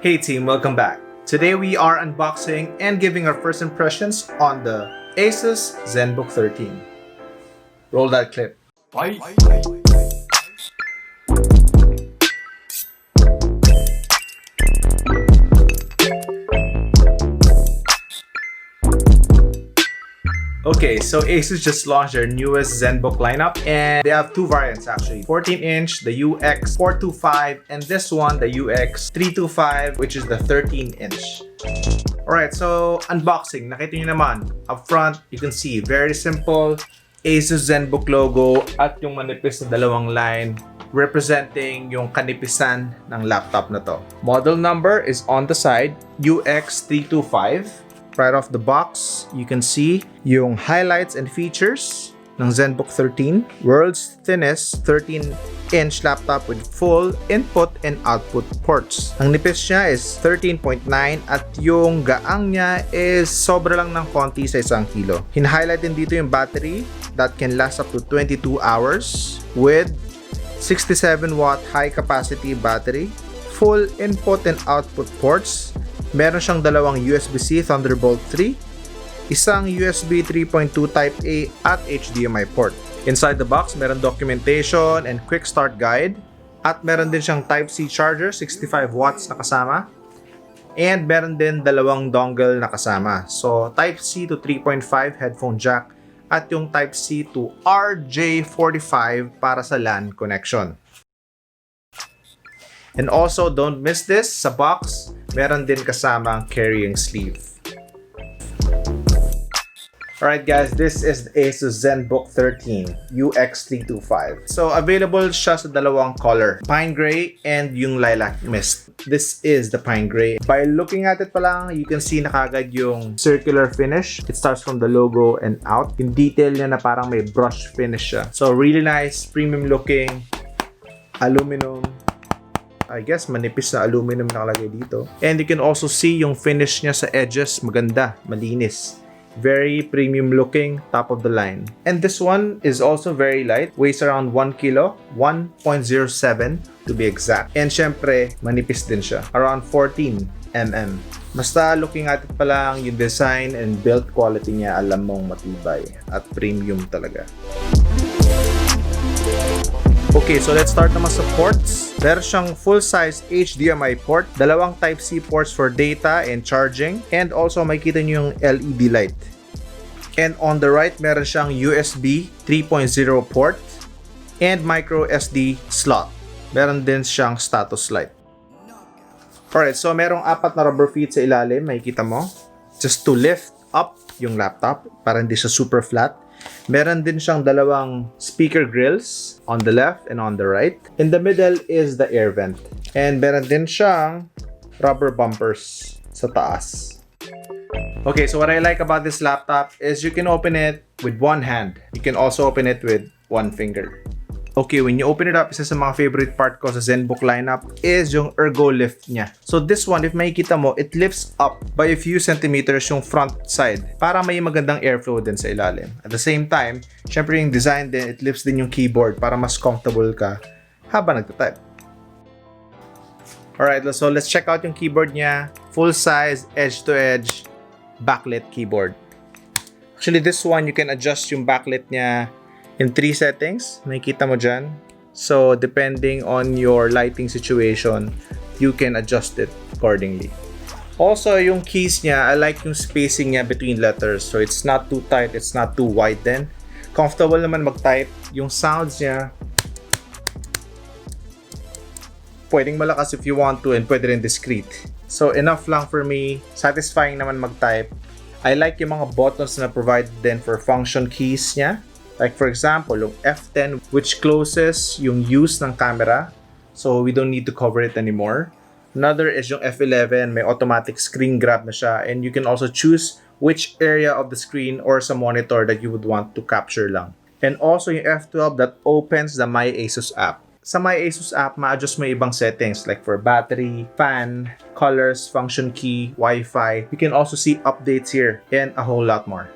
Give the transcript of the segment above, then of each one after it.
Hey team, welcome back. Today we are unboxing and giving our first impressions on the ASUS ZenBook 13. Roll that clip. Bye. Okay, so ASUS just launched their newest ZenBook lineup, and they have two variants actually. 14-inch, the UX425, and this one, the UX325, which is the 13-inch. Alright, so unboxing. Nakita nyo naman, up front, you can see, very simple, ASUS ZenBook logo at yung manipis na dalawang line representing yung kanipisan ng laptop na to. Model number is on the side, UX325. Right off the box, you can see yung highlights and features ng ZenBook 13. World's thinnest 13-inch laptop with full input and output ports. Ang nipis niya is 13.9 at yung gaang niya is sobra lang ng konti sa 1 kilo. Hin-highlight din dito yung battery that can last up to 22 hours with 67-watt high-capacity battery, full input and output ports. Meron siyang dalawang USB-C Thunderbolt 3, isang USB 3.2 Type A at HDMI port. Inside the box, meron documentation and quick start guide. At meron din siyang Type-C charger, 65 watts na kasama. And meron din dalawang dongle na kasama. So, Type-C to 3.5 headphone jack at yung Type-C to RJ45 para sa LAN connection. And also, don't miss this, sa box, meron din kasama ang carrying sleeve. Alright guys, this is the ASUS ZenBook 13 UX325. So, available siya sa dalawang color, pine gray and yung lilac mist. This is the pine gray. By looking at it pa lang, you can see na kagad yung circular finish. It starts from the logo and out. Yung detail niya na parang may brush finish siya. So, really nice, premium looking, aluminum. I guess manipis na aluminum nakalagay dito. And you can also see yung finish niya sa edges, maganda, malinis. Very premium looking, top of the line. And this one is also very light, weighs around 1 kilo, 1.07 to be exact. And syempre, manipis din siya, around 14 mm. Basta looking at it pa lang, yung design and build quality niya, alam mong matibay at premium talaga. Okay, so let's start naman sa ports. Meron siyang full-size HDMI port, dalawang Type-C ports for data and charging, and also makikita nyo yung LED light. And on the right, meron siyang USB 3.0 port and micro SD slot. Meron din siyang status light. Alright, so merong 4 na rubber feet sa ilalim, makikita mo. Just to lift up yung laptop para hindi siya super flat. Meron din siyang dalawang speaker grills on the left and on the right. In the middle is the air vent. And meron din siyang rubber bumpers sa taas. Okay, so what I like about this laptop is you can open it with one hand. You can also open it with one finger. Okay, when you open it up, isa sa mga favorite part ko sa ZenBook lineup is yung ergo lift niya. So this one, if makikita mo, it lifts up by a few centimeters yung front side para may magandang airflow din sa ilalim. At the same time, syempre yung design din, it lifts din yung keyboard para mas comfortable ka habang nagtatype. Alright, so let's check out yung keyboard niya. Full size, edge-to-edge, backlit keyboard. Actually, this one, you can adjust yung backlit niya in 3 settings, nakikita mo dyan. So, depending on your lighting situation, you can adjust it accordingly. Also, yung keys niya, I like yung spacing niya between letters. So, it's not too tight, it's not too wide din. Comfortable naman mag-type. Yung sounds niya, pwedeng malakas if you want to and pwede rin discreet. So, enough lang for me. Satisfying naman mag-type. I like yung mga buttons na provided din for function keys niya. Like for example, yung F10 which closes yung use ng camera. So we don't need to cover it anymore. Another is yung F11, may automatic screen grab na siya. And you can also choose which area of the screen or sa monitor that you would want to capture lang. And also yung F12 that opens the My ASUS app. Sa My ASUS app, ma-adjust mo yung ibang settings like for battery, fan, colors, function key, Wi-Fi. You can also see updates here and a whole lot more.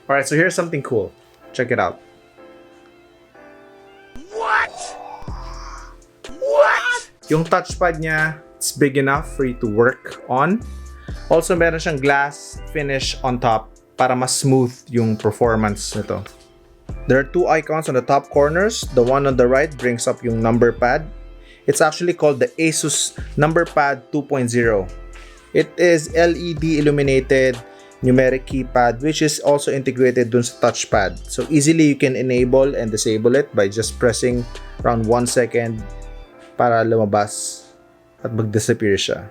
Alright, so here's something cool. Check it out. What? What? Yung touchpad niya, it's big enough for you to work on. Also, meron siyang glass finish on top para mas smooth yung performance nito. There are two icons on the top corners. The one on the right brings up yung number pad. It's actually called the ASUS Number Pad 2.0. It is LED illuminated numeric keypad which is also integrated dun sa touchpad. So easily you can enable and disable it by just pressing around 1 second para lumabas at mag-disappear siya.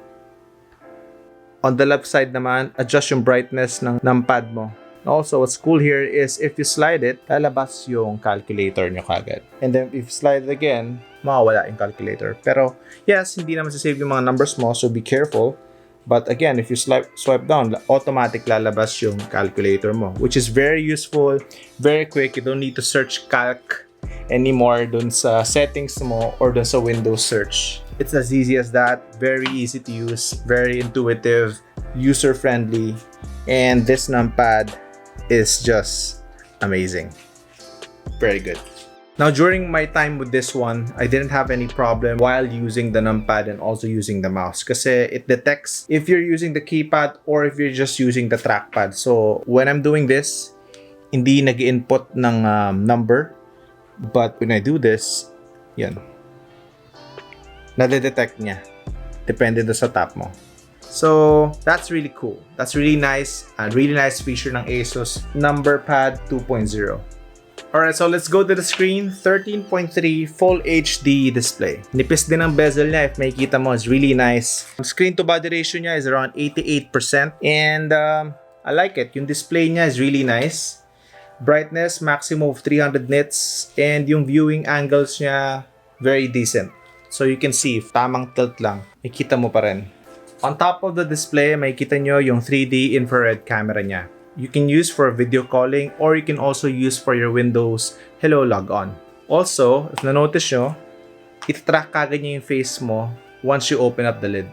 On the left side naman, adjust yung brightness ng numpad mo. Also, what's cool here is if you slide it, lalabas yung calculator nyo kagad. And then if you slide it again, mawawala yung calculator. Pero yes, hindi naman sasave yung mga numbers mo, so be careful. But again, if you swipe down, automatic lalabas yung calculator mo, which is very useful, very quick. You don't need to search calc anymore dun sa settings mo or dun sa Windows search. It's as easy as that. Very easy to use, very intuitive, user-friendly, and this numpad is just amazing. Very good. Now, during my time with this one, I didn't have any problem while using the numpad and also using the mouse kasi it detects if you're using the keypad or if you're just using the trackpad. So, when I'm doing this, hindi nag-input ng number. But when I do this, yan. Nade-detect niya. Depende do sa tap mo. So, that's really cool. That's really nice. A really nice feature ng ASUS Number Pad 2.0. Alright, so let's go to the screen. 13.3 Full HD display. Nipis din ang bezel niya. If makikita mo, it's really nice. Screen to body ratio niya is around 88%. And I like it. Yung display niya is really nice. Brightness, maximum of 300 nits. And yung viewing angles niya, very decent. So you can see, if tamang tilt lang, makikita mo pa rin. On top of the display, makikita nyo yung 3D infrared camera niya. You can use for video calling or you can also use for your Windows Hello Logon. Also, if na-notice nyo, itatrack kagad niya yung face mo once you open up the lid.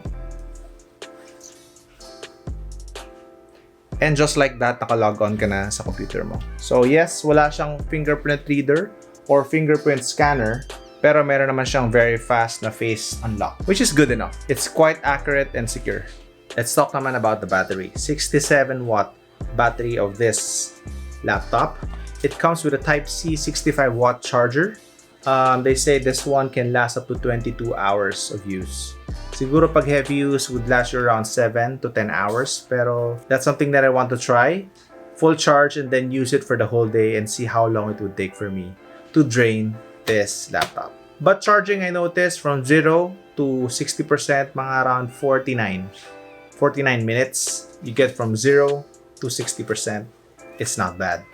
And just like that, naka-log on ka na sa computer mo. So yes, wala siyang fingerprint reader or fingerprint scanner, pero meron naman siyang very fast na face unlock, which is good enough. It's quite accurate and secure. Let's talk naman about the battery. 67-watt battery of this laptop. It comes with a Type-C 65-watt charger. They say this one can last up to 22 hours of use. Siguro pag heavy use would last you around 7 to 10 hours, pero that's something that I want to try. Full charge and then use it for the whole day and see how long it would take for me to drain this laptop. But charging, I noticed from 0 to 60%, mga around 49 minutes. You get from 0 to 60%. It's not bad.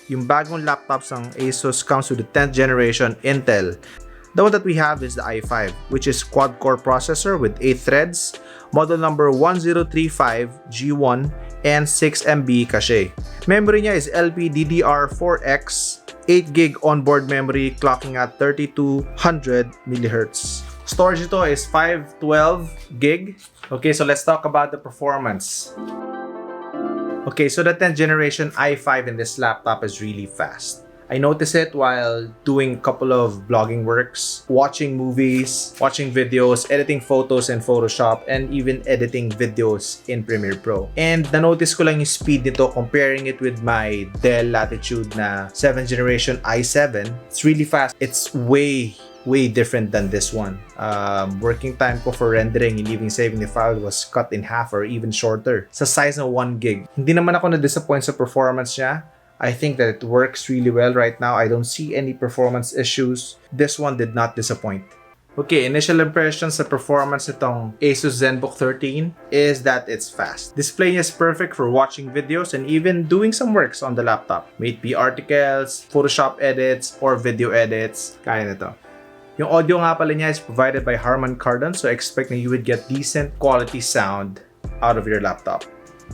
Yung bagong laptops ng ASUS comes with the 10th generation Intel. The one that we have is the i5, which is quad-core processor with 8 threads, model number 1035G1, and 6MB cache. Memory niya is LPDDR4X, 8GB onboard memory clocking at 3200 MHz. Storage ito is 512GB. Okay, so let's talk about the performance. Okay, so the 10th generation i5 in this laptop is really fast. I noticed it while doing a couple of blogging works, watching movies, watching videos, editing photos in Photoshop, and even editing videos in Premiere Pro. And na-notice ko lang yung speed nito comparing it with my Dell Latitude na 7th generation i7. It's really fast. It's way different than this one. Working time ko for rendering and even saving the file was cut in half or even shorter. Sa size ng 1GB. Hindi naman ako na-disappoint sa performance niya. I think that it works really well right now. I don't see any performance issues. This one did not disappoint. Okay, initial impressions sa performance itong ASUS ZenBook 13 is that it's fast. Display is perfect for watching videos and even doing some works on the laptop. May it be articles, Photoshop edits, or video edits. Kaya nito. Yung audio nga pala niya is provided by Harman Kardon, so expect na you would get decent quality sound out of your laptop.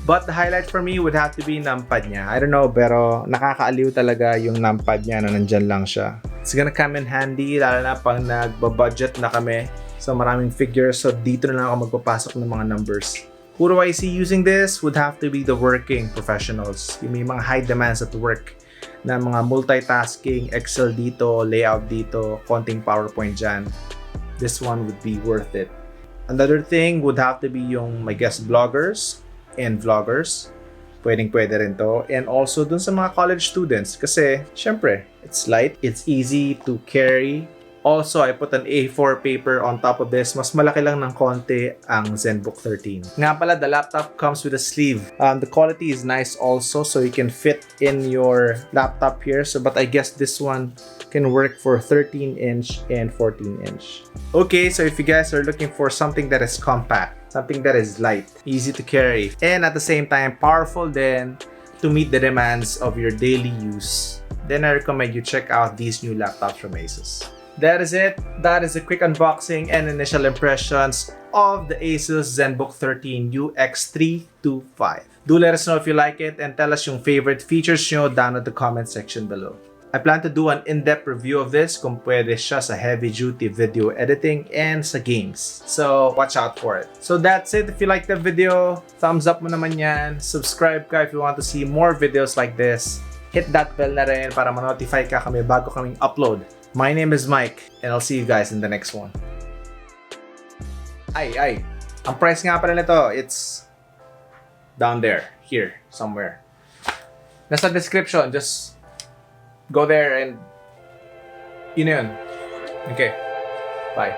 But the highlight for me would have to be numpad niya. I don't know, pero nakakaaliw talaga yung numpad niya na nandyan lang siya. It's gonna come in handy, lalo na pang nagbabudget na kami sa maraming figures. So dito na lang ako magpapasok ng mga numbers. Who do I see using this? Would have to be the working professionals. Yung may mga high demands at work na mga multitasking, Excel dito, layout dito, konting PowerPoint dyan. this one would be worth it. Another thing would have to be yung, I guess, bloggers and vloggers. Pwedeng-pwede rin to. And also dun sa mga college students kasi, syempre, it's light, it's easy to carry. Also, I put an A4 paper on top of this. Mas malaki lang ng konti ang ZenBook 13. Nga pala, the laptop comes with a sleeve. The quality is nice also, so you can fit in your laptop here. But I guess this one can work for 13-inch and 14-inch. Okay, so if you guys are looking for something that is compact, something that is light, easy to carry, and at the same time powerful then to meet the demands of your daily use, then I recommend you check out these new laptops from ASUS. That is it. That is a quick unboxing and initial impressions of the ASUS ZenBook 13 UX325. Do let us know if you like it and tell us yung favorite features nyo down at the comment section below. I plan to do an in-depth review of this kung pwede siya sa heavy-duty video editing and sa games. So, watch out for it. So that's it. If you like the video, thumbs up mo naman yan. Subscribe ka if you want to see more videos like this. Hit that bell na rin para ma-notify ka kami bago kaming upload. My name is Mike, and I'll see you guys in the next one. Ang price nga pala nito, it's down there, here, somewhere. Nasa description, just go there and yun yun. Okay, bye.